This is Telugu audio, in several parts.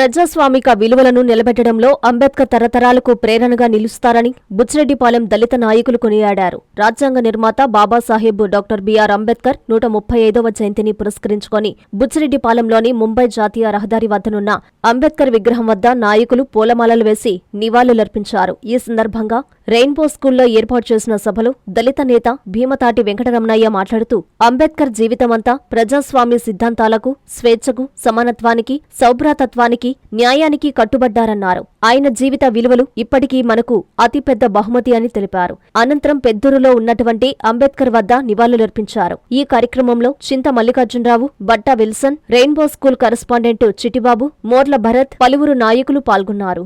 ప్రజాస్వామిక విలువలను నిలబెట్టడంలో అంబేద్కర్ తరతరాలకు ప్రేరణగా నిలుస్తారని బుచ్చిరెడ్డిపాలెం దళిత నాయకులు కొనియాడారు. రాజ్యాంగ నిర్మాత బాబాసాహెబ్ డాక్టర్ బిఆర్ అంబేద్కర్ 135వ జయంతిని పురస్కరించుకొని బుచ్చిరెడ్డిపాలెంలోని ముంబై జాతీయ రహదారి వద్దనున్న అంబేద్కర్ విగ్రహం వద్ద నాయకులు పూలమాలలు వేసి నివాళులర్పించారు. ఈ సందర్భంగా రెయిన్బో స్కూల్లో ఏర్పాటు చేసిన సభలో దళిత నేత భీమతాటి వెంకటరమణయ్య మాట్లాడుతూ అంబేద్కర్ జీవితమంతా ప్రజాస్వామ్య సిద్ధాంతాలకు, స్వేచ్ఛకు, సమానత్వానికి, సౌభ్రాతత్వానికి, న్యాయానికి కట్టుబడ్డారన్నారు. ఆయన జీవిత విలువలు ఇప్పటికీ మనకు అతిపెద్ద బహుమతి అని తెలిపారు. అనంతరం పెద్దూరులో ఉన్నటువంటి అంబేద్కర్ వద్ద నివాళులర్పించారు. ఈ కార్యక్రమంలో Chinta Mallikarjunarao, Batta Wilson, rainbow school correspondent Chittibabu, Morla Bharat, పలువురు నాయకులు పాల్గొన్నారు.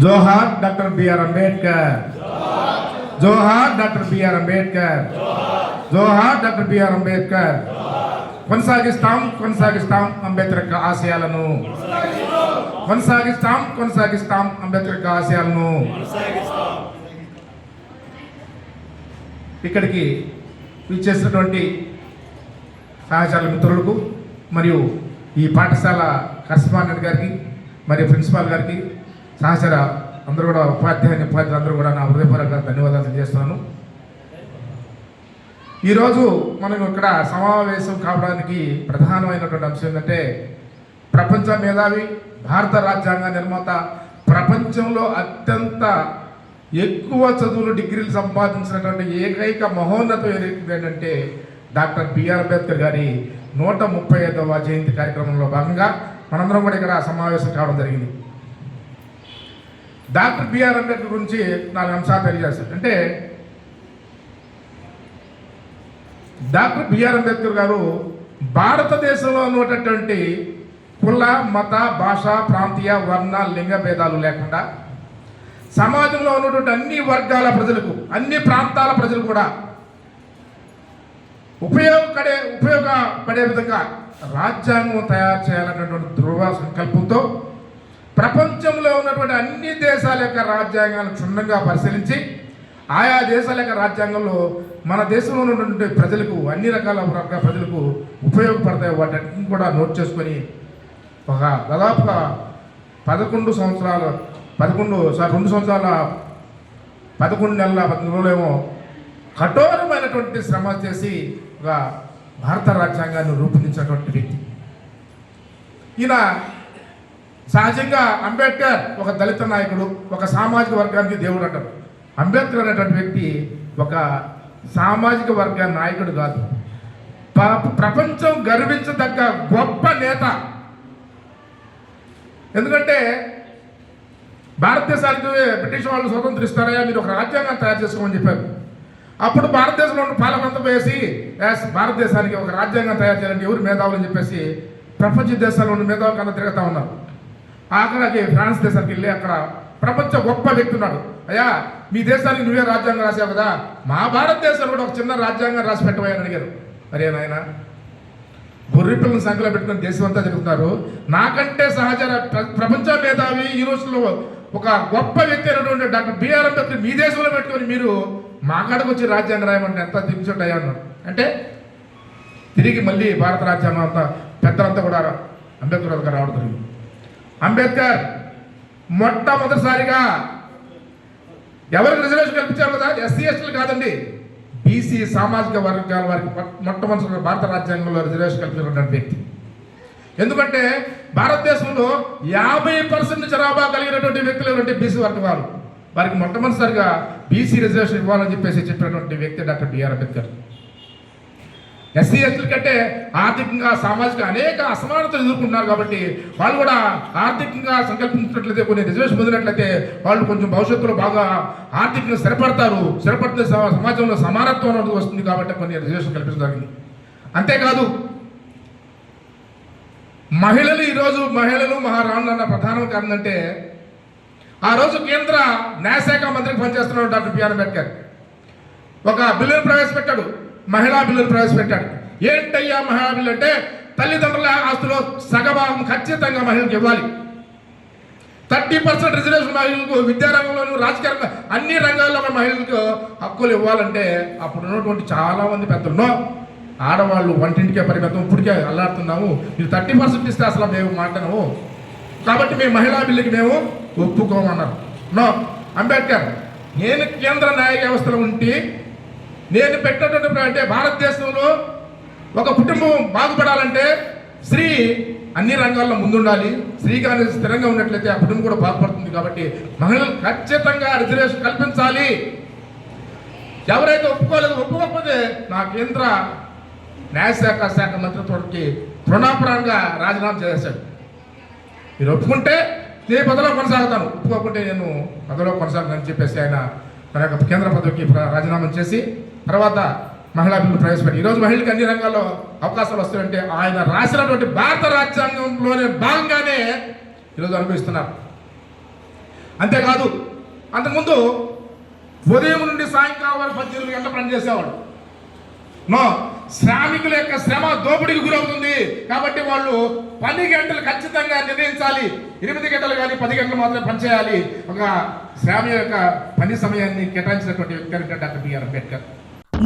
జోహార్ డాక్టర్ బిఆర్ అంబేద్కర్, జోహార్ డాక్టర్ బిఆర్ అంబేద్కర్, జోహార్ డాక్టర్ బిఆర్ అంబేద్కర్. కొనసాగిస్తాం అంబేద్కర్ ఆశయాలను, కొనసాగిస్తాం అంబేద్కర్ ఆశయాలను. ఇక్కడికి విచ్చేసినటువంటి సహచర మిత్రులకు మరియు ఈ పాఠశాల కరెస్పాండెంట్ గారికి మరియు ప్రిన్సిపాల్ గారికి, సహచర అందరూ కూడా ఉపాధ్యాయులు అందరూ కూడా నా హృదయపూర్వక ధన్యవాదాలు తెలియజేస్తున్నాను. ఈరోజు మనం ఇక్కడ సమావేశం కావడానికి ప్రధానమైనటువంటి అంశం ఏంటంటే, ప్రపంచ మేధావి, భారత రాజ్యాంగ నిర్మాత, ప్రపంచంలో అత్యంత ఎక్కువ చదువులు డిగ్రీలు సంపాదించినటువంటి ఏకైక మహోన్నతం ఏంటంటే డాక్టర్ బిఆర్ అంబేద్కర్ గారి 135వ జయంతి కార్యక్రమంలో భాగంగా మనందరం కూడా ఇక్కడ సమావేశం కావడం జరిగింది. డాక్టర్ బిఆర్ అంబేద్కర్ గురించి 4 అంశాలు తెలియజేస్తారు. అంటే డాక్టర్ బిఆర్ అంబేద్కర్ గారు భారతదేశంలో ఉన్నటువంటి కుల, మత, భాష, ప్రాంతీయ, వర్ణ, లింగ భేదాలు లేకుండా సమాజంలో ఉన్నటువంటి అన్ని వర్గాల ప్రజలకు, అన్ని ప్రాంతాల ప్రజలు కూడా ఉపయోగపడే విధంగా రాజ్యాంగం తయారు చేయాలన్నటువంటి దృఢ సంకల్పంతో ప్రపంచంలో ఉన్నటువంటి అన్ని దేశాల యొక్క రాజ్యాంగాలను క్షుణ్ణంగా పరిశీలించి ఆయా దేశాల యొక్క రాజ్యాంగంలో మన దేశంలో ఉన్నటువంటి ప్రజలకు, అన్ని రకాల ప్రజలకు ఉపయోగపడతాయి వాటిని కూడా నోట్ చేసుకొని ఒక దాదాపుగా 2 సంవత్సరాల 11 నెలల 10 రోజులేమో కఠోరమైనటువంటి శ్రమ చేసి ఒక భారత రాజ్యాంగాన్ని రూపొందించినటువంటి వ్యక్తి ఈయన. సహజంగా అంబేద్కర్ ఒక దళిత నాయకుడు, ఒక సామాజిక వర్గానికి దేవుడు అంటారు. అంబేద్కర్ అనేటువంటి వ్యక్తి ఒక సామాజిక వర్గ నాయకుడు కాదు, ప్రపంచం గర్వించదగ్గ గొప్ప నేత. ఎందుకంటే భారతదేశానికి బ్రిటిష్ వాళ్ళు స్వతంత్రిస్తారయ్యా, మీరు ఒక రాజ్యాంగాన్ని తయారు చేసుకోమని చెప్పారు. అప్పుడు భారతదేశంలో ఉన్న పాలకంతా వేసి భారతదేశానికి ఒక రాజ్యాంగం తయారు చేయాలంటే ఎవరు మేధావులు అని చెప్పేసి ప్రపంచ దేశాల్లో ఉన్న మేధావులు కన్నా తిరుగుతూ ఉన్నారు. ఆఖరికి ఫ్రాన్స్ దేశానికి వెళ్ళి అక్కడ ప్రపంచ గొప్ప వ్యక్తి ఉన్నాడు. అయ్యా, మీ దేశానికి నువ్వే రాజ్యాంగం రాసావు కదా, మా భారతదేశంలో కూడా ఒక చిన్న రాజ్యాంగం రాసి పెట్టబోయని అడిగారు. మరే నాయన, గొర్రె పిల్లల సంఖ్యలో పెట్టుకుని దేశం అంతా జరుగుతున్నారు. నాకంటే సహచర ప్రపంచ మేధావి, ఈ రోజుల్లో ఒక గొప్ప వ్యక్తి అయినటువంటి డాక్టర్ బిఆర్ అంబేద్కర్ మీ దేశంలో పెట్టుకొని మీరు మా కాడకు వచ్చి రాజ్యాంగం రాయమంటే ఎంత దిగుచుంటాయా అన్నాడు. అంటే తిరిగి మళ్ళీ భారత రాజ్యాంగం అంతా పెద్దలంతా కూడా అంబేద్కర్ దగ్గర రావడం జరిగింది. అంబేద్కర్ మొట్టమొదటిసారిగా ఎవరికి రిజర్వేషన్ కల్పించారు కదా, ఎస్సీ ఎస్టీలు కాదండి, బీసీ సామాజిక వర్గాల వారికి మొట్టమొదటి భారత రాజ్యాంగంలో రిజర్వేషన్ కల్పించినటువంటి వ్యక్తి. ఎందుకంటే భారతదేశంలో 50% జనాభా కలిగినటువంటి వ్యక్తులు ఎవరంటే బీసీ వర్గం వారు. వారికి మొట్టమొదటిసారిగా బీసీ రిజర్వేషన్ ఇవ్వాలని చెప్పినటువంటి వ్యక్తి డాక్టర్ బిఆర్ అంబేద్కర్. ఎస్సీ ఎస్టీల కంటే ఆర్థికంగా, సామాజిక అనేక అసమానతలు ఎదుర్కొంటున్నారు కాబట్టి వాళ్ళు కూడా ఆర్థికంగా సంకల్పించినట్లయితే, కొన్ని రిజర్వేషన్ పొందినట్లయితే వాళ్ళు కొంచెం భవిష్యత్తులో బాగా ఆర్థికంగా స్థిరపడితే సమాజంలో సమానత్వం అనేది వస్తుంది కాబట్టి కొన్ని రిజర్వేషన్ కల్పించడం జరిగింది. అంతేకాదు మహిళలు, ఈరోజు మహిళలు మహారాణులు అన్న ప్రధాన కారణం అంటే, ఆ రోజు కేంద్ర న్యాయశాఖ మంత్రికి పనిచేస్తున్నాడు డాక్టర్ బిఆర్ అంబేద్కర్. ఒక బిల్లును ప్రవేశపెట్టాడు, మహిళా బిల్లును ప్రవేశపెట్టాడు. ఏంటయ్యా మహిళా బిల్లు అంటే, తల్లిదండ్రుల ఆస్తులో సగభాగం ఖచ్చితంగా మహిళలకు ఇవ్వాలి, 30% రిజర్వేషన్ మహిళలకు, విద్యారంగంలోనూ, రాజకీయ అన్ని రంగాల్లో మహిళలకు హక్కులు ఇవ్వాలంటే అప్పుడు ఉన్నటువంటి చాలామంది పెద్దలు ఆడవాళ్ళు వంటింటికే పరిమితం, ఇప్పటికే అల్లాడుతున్నాము, మీరు 30% ఇస్తే అసలు మేము మాట్లాడము, కాబట్టి మేము మహిళా బిల్లుకి మేము ఒప్పుకోమన్నారు. నో, అంబేద్కర్ నేను కేంద్ర న్యాయ వ్యవస్థలో ఉంటే నేను పెట్టేటటువంటి అంటే భారతదేశంలో ఒక కుటుంబం బాగుపడాలంటే స్త్రీ అన్ని రంగాల్లో ముందుండాలి, స్త్రీ కానీ స్థిరంగా ఉన్నట్లయితే ఆ కుటుంబం కూడా బాగుపడుతుంది, కాబట్టి మహిళలు ఖచ్చితంగా రిజర్వేషన్ కల్పించాలి. ఎవరైతే ఒప్పుకోకపోతే నా కేంద్ర న్యాయశాఖ మంత్రిత్వానికి తృణాప్రాయంగా రాజీనామా చేశాడు. మీరు ఒప్పుకుంటే నేను పదవిలో కొనసాగుతాను, ఒప్పుకోకుంటే నేను పదవిలో కొనసాగుతానని చెప్పేసి ఆయన తన యొక్క కేంద్ర పదవికి రాజీనామా చేసి తర్వాత మహిళా బిల్లు ప్రవేశపెట్టి ఈరోజు మహిళలకు అన్ని రంగాల్లో అవకాశాలు వస్తాయంటే ఆయన రాసినటువంటి భారత రాజ్యాంగంలోనే భాగంగానే ఈరోజు అనుభవిస్తున్నారు. అంతేకాదు, అంతకుముందు ఉదయం నుండి సాయంకాలం వరకు 18 గంటలు పనిచేసేవాడు. నో, శ్రామికుల యొక్క శ్రమ దోపిడీకి గురవుతుంది, కాబట్టి వాళ్ళు 10 గంటలు ఖచ్చితంగా నిర్ణయించాలి, 8 గంటలు కానీ 10 గంటలు మాత్రమే పనిచేయాలి. ఒక శ్రామిక యొక్క పని సమయాన్ని కేటాయించినటువంటి వ్యక్తి డాక్టర్ బిఆర్ అంబేద్కర్.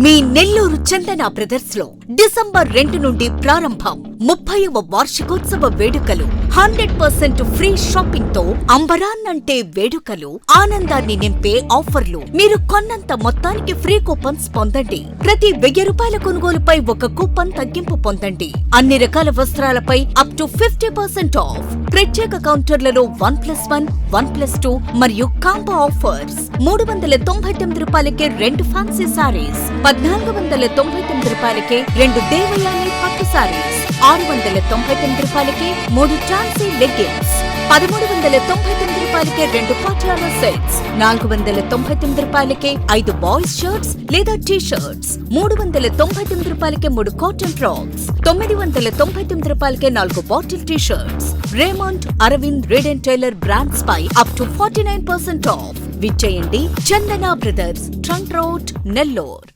మీ నెల్లూరు చందన బ్రదర్స్ లో డిసెంబర్ 2 నుండి ప్రారంభం 30వ వార్షికోత్సవ వేడుకలు. 100% ఫ్రీ షాపింగ్ తో అంబరాన్నంటే వేడుకలు, ఆనందాన్ని నింపే ఆఫర్లు. మీరు కొన్నంత మొత్తానికి ఫ్రీ కూపన్స్ పొందండి. ప్రతి 1000 రూపాయల కొనుగోలుపై ఒక కూపన్ తగ్గింపు పొందండి. అన్ని రకాల వస్త్రాలపై అప్ టు 50% ఆఫ్. ప్రత్యేక కౌంటర్లలో 1+1, 1+2 మరియు కాంబో ఆఫర్స్. 399 రూపాయలకే 2 ఫ్యాన్సీ సారీస్, 1499 రూపాయలకే 2 దేవయాని పట్టు సారీస్, 699 రూపాయలకే 3 ఛాన్సీ లెగ్గిన్స్, 1399 రూపాయలకే 2 పటియాలా సెట్స్, 499 రూపాయలకే 5 బాయ్స్ షర్ట్స్ లేదా టీ షర్ట్స్, 399 రూపాయలకే 3 కాటన్ ఫ్రాక్స్, 999 రూపాయలకే 4 bottle T shirts. Raymond, Arvind, Reid and Taylor brands పై అప్ టు 49% ఆఫ్. విచ్చేయండి Chandana brothers, trunk road, Nellore.